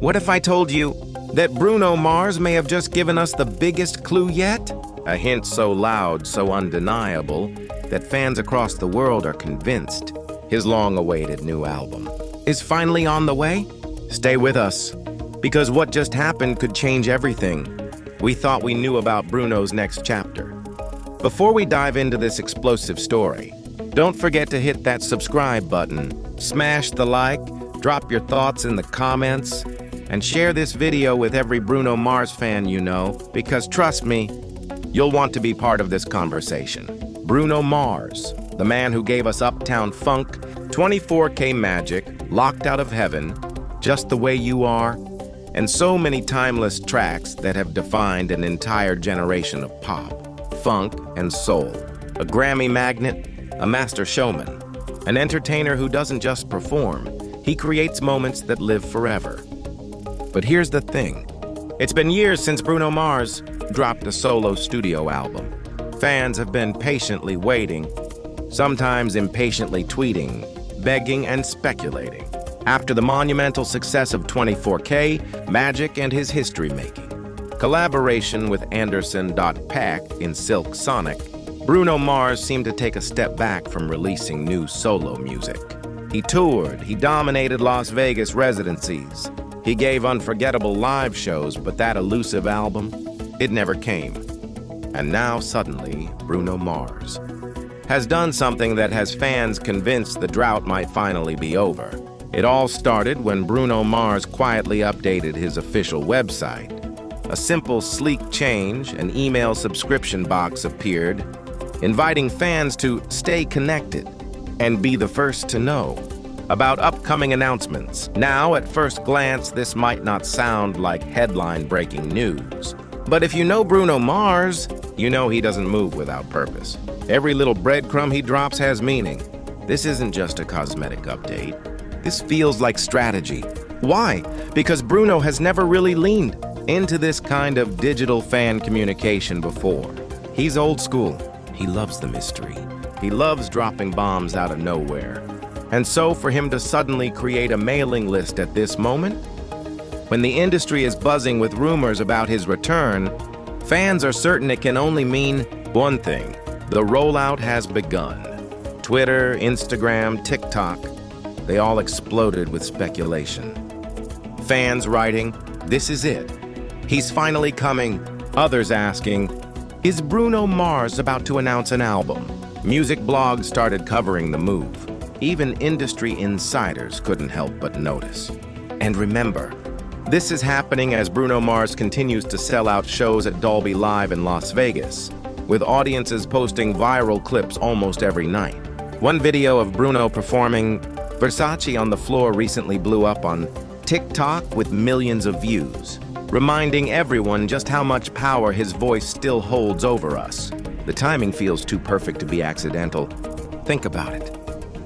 What if I told you that Bruno Mars may have just given us the biggest clue yet? A hint so loud, so undeniable, that fans across the world are convinced his long-awaited new album is finally on the way? Stay with us, because what just happened could change everything we thought we knew about Bruno's next chapter. Before we dive into this explosive story, don't forget to hit that subscribe button, smash the like, drop your thoughts in the comments, and share this video with every Bruno Mars fan you know, because trust me, you'll want to be part of this conversation. Bruno Mars, the man who gave us Uptown Funk, 24K Magic, Locked Out of Heaven, Just the Way You Are, and so many timeless tracks that have defined an entire generation of pop, funk, and soul. A Grammy magnet, a master showman, an entertainer who doesn't just perform, he creates moments that live forever. But here's the thing. It's been years since Bruno Mars dropped a solo studio album. Fans have been patiently waiting, sometimes impatiently tweeting, begging and speculating. After the monumental success of 24K, Magic and his history-making collaboration with Anderson .Paak in Silk Sonic, Bruno Mars seemed to take a step back from releasing new solo music. He toured, he dominated Las Vegas residencies, he gave unforgettable live shows, but that elusive album, it never came. And now suddenly, Bruno Mars has done something that has fans convinced the drought might finally be over. It all started when Bruno Mars quietly updated his official website. A simple, sleek change, an email subscription box appeared, inviting fans to stay connected and be the first to know about upcoming announcements. Now, at first glance, this might not sound like headline-breaking news. But if you know Bruno Mars, you know he doesn't move without purpose. Every little breadcrumb he drops has meaning. This isn't just a cosmetic update. This feels like strategy. Why? Because Bruno has never really leaned into this kind of digital fan communication before. He's old school. He loves the mystery. He loves dropping bombs out of nowhere. And so for him to suddenly create a mailing list at this moment, when the industry is buzzing with rumors about his return, fans are certain it can only mean one thing. The rollout has begun. Twitter, Instagram, TikTok, they all exploded with speculation. Fans writing, "This is it. He's finally coming." Others asking, "Is Bruno Mars about to announce an album?" Music blogs started covering the move. Even industry insiders couldn't help but notice. And remember, this is happening as Bruno Mars continues to sell out shows at Dolby Live in Las Vegas, with audiences posting viral clips almost every night. One video of Bruno performing Versace on the Floor recently blew up on TikTok with millions of views, reminding everyone just how much power his voice still holds over us. The timing feels too perfect to be accidental. Think about it.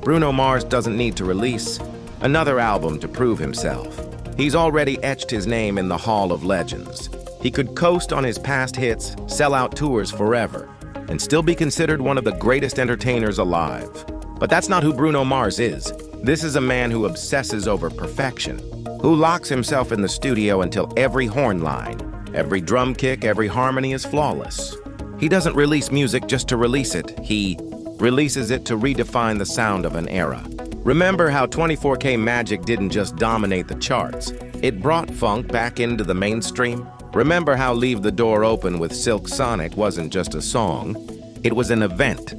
Bruno Mars doesn't need to release another album to prove himself. He's already etched his name in the Hall of Legends. He could coast on his past hits, sell out tours forever, and still be considered one of the greatest entertainers alive. But that's not who Bruno Mars is. This is a man who obsesses over perfection, who locks himself in the studio until every horn line, every drum kick, every harmony is flawless. He doesn't release music just to release it. He releases it to redefine the sound of an era. Remember how 24K Magic didn't just dominate the charts. It brought funk back into the mainstream. Remember how Leave the Door Open with Silk Sonic wasn't just a song. It was an event,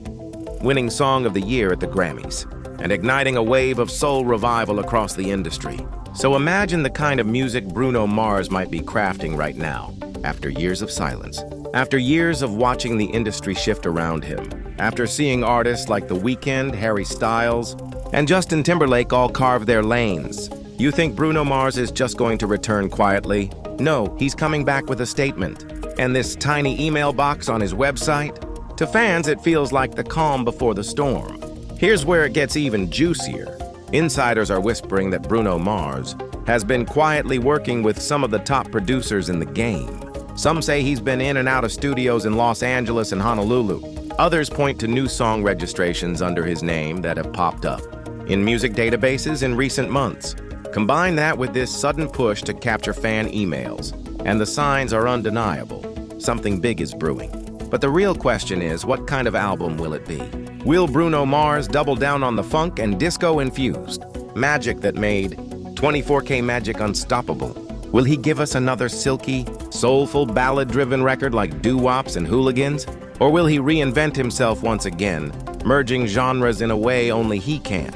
winning Song of the Year at the Grammys, and igniting a wave of soul revival across the industry. So imagine the kind of music Bruno Mars might be crafting right now, after years of silence, after years of watching the industry shift around him, after seeing artists like The Weeknd, Harry Styles, and Justin Timberlake all carve their lanes. You think Bruno Mars is just going to return quietly? No, he's coming back with a statement. And this tiny email box on his website? To fans, it feels like the calm before the storm. Here's where it gets even juicier. Insiders are whispering that Bruno Mars has been quietly working with some of the top producers in the game. Some say he's been in and out of studios in Los Angeles and Honolulu. Others point to new song registrations under his name that have popped up in music databases in recent months, Combine that with this sudden push to capture fan emails, and the signs are undeniable. Something big is brewing. But the real question is, what kind of album will it be? Will Bruno Mars double down on the funk and disco-infused magic that made 24K magic unstoppable? Will he give us another silky, soulful, ballad-driven record like doo-wops and hooligans? Or will he reinvent himself once again, merging genres in a way only he can?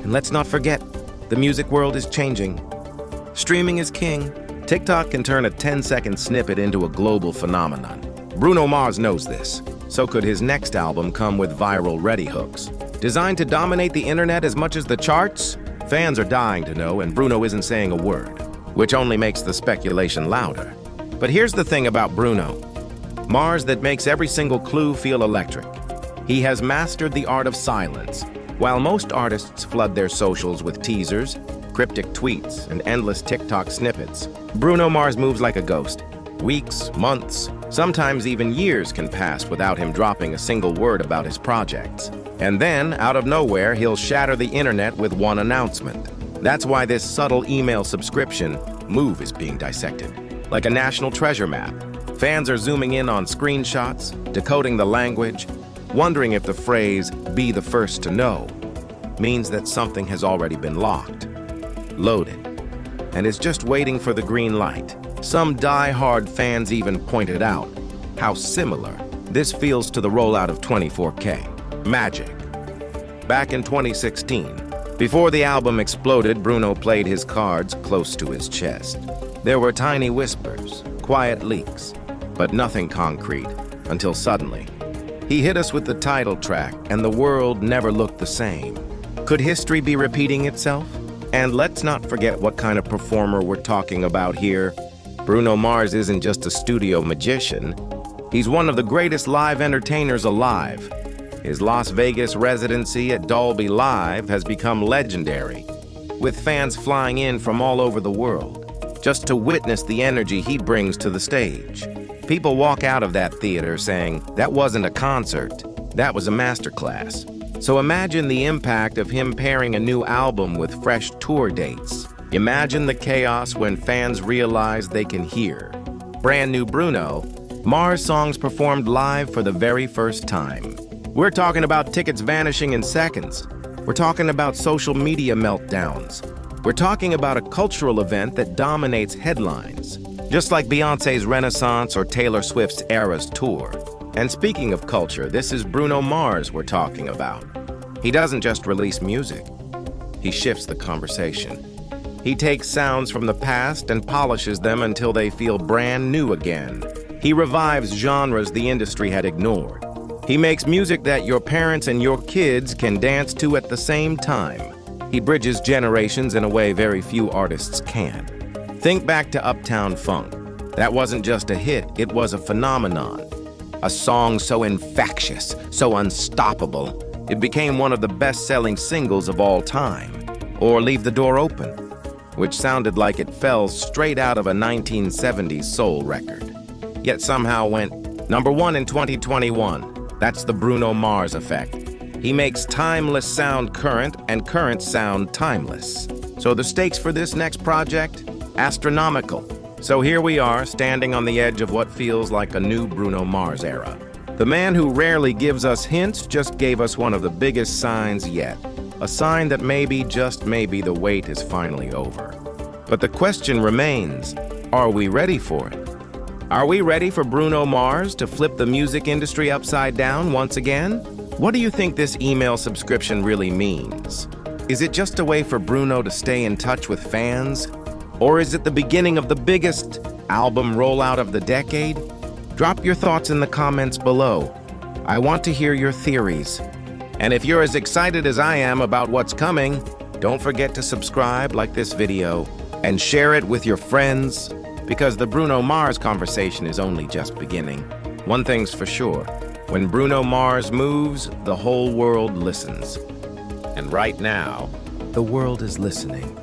And let's not forget, the music world is changing. Streaming is king. TikTok can turn a 10-second snippet into a global phenomenon. Bruno Mars knows this. So could his next album come with viral ready hooks? Designed to dominate the internet as much as the charts? Fans are dying to know, and Bruno isn't saying a word, which only makes the speculation louder. But here's the thing about Bruno Mars that makes every single clue feel electric. He has mastered the art of silence. While most artists flood their socials with teasers, cryptic tweets, and endless TikTok snippets, Bruno Mars moves like a ghost. Weeks, months, sometimes even years can pass without him dropping a single word about his projects. And then, out of nowhere, he'll shatter the internet with one announcement. That's why this subtle email subscription move is being dissected. Like a national treasure map, fans are zooming in on screenshots, decoding the language, wondering if the phrase, "be the first to know," means that something has already been locked, loaded, and is just waiting for the green light. Some die-hard fans even pointed out how similar this feels to the rollout of 24K Magic. Back in 2016, before the album exploded, Bruno played his cards close to his chest. There were tiny whispers, quiet leaks, but nothing concrete, until suddenly, he hit us with the title track, and the world never looked the same. Could history be repeating itself? And let's not forget what kind of performer we're talking about here. Bruno Mars isn't just a studio magician. He's one of the greatest live entertainers alive. His Las Vegas residency at Dolby Live has become legendary, with fans flying in from all over the world just to witness the energy he brings to the stage. People walk out of that theater saying, "That wasn't a concert, that was a masterclass." So imagine the impact of him pairing a new album with fresh tour dates. Imagine the chaos when fans realize they can hear brand new Bruno Mars songs performed live for the very first time. We're talking about tickets vanishing in seconds. We're talking about social media meltdowns. We're talking about a cultural event that dominates headlines, just like Beyoncé's Renaissance or Taylor Swift's Eras tour. And speaking of culture, this is Bruno Mars we're talking about. He doesn't just release music. He shifts the conversation. He takes sounds from the past and polishes them until they feel brand new again. He revives genres the industry had ignored. He makes music that your parents and your kids can dance to at the same time. He bridges generations in a way very few artists can. Think back to Uptown Funk. That wasn't just a hit, it was a phenomenon. A song so infectious, so unstoppable, it became one of the best-selling singles of all time. Or Leave the Door Open, which sounded like it fell straight out of a 1970s soul record, yet somehow went #1 in 2021. That's the Bruno Mars effect. He makes timeless sound current and current sound timeless. So the stakes for this next project? Astronomical. So here we are, standing on the edge of what feels like a new Bruno Mars era. The man who rarely gives us hints just gave us one of the biggest signs yet. A sign that maybe, just maybe, the wait is finally over. But the question remains, are we ready for it? Are we ready for Bruno Mars to flip the music industry upside down once again? What do you think this email subscription really means? Is it just a way for Bruno to stay in touch with fans? Or is it the beginning of the biggest album rollout of the decade? Drop your thoughts in the comments below. I want to hear your theories. And if you're as excited as I am about what's coming, don't forget to subscribe, like this video, and share it with your friends, because the Bruno Mars conversation is only just beginning. One thing's for sure, when Bruno Mars moves, the whole world listens. And right now, the world is listening.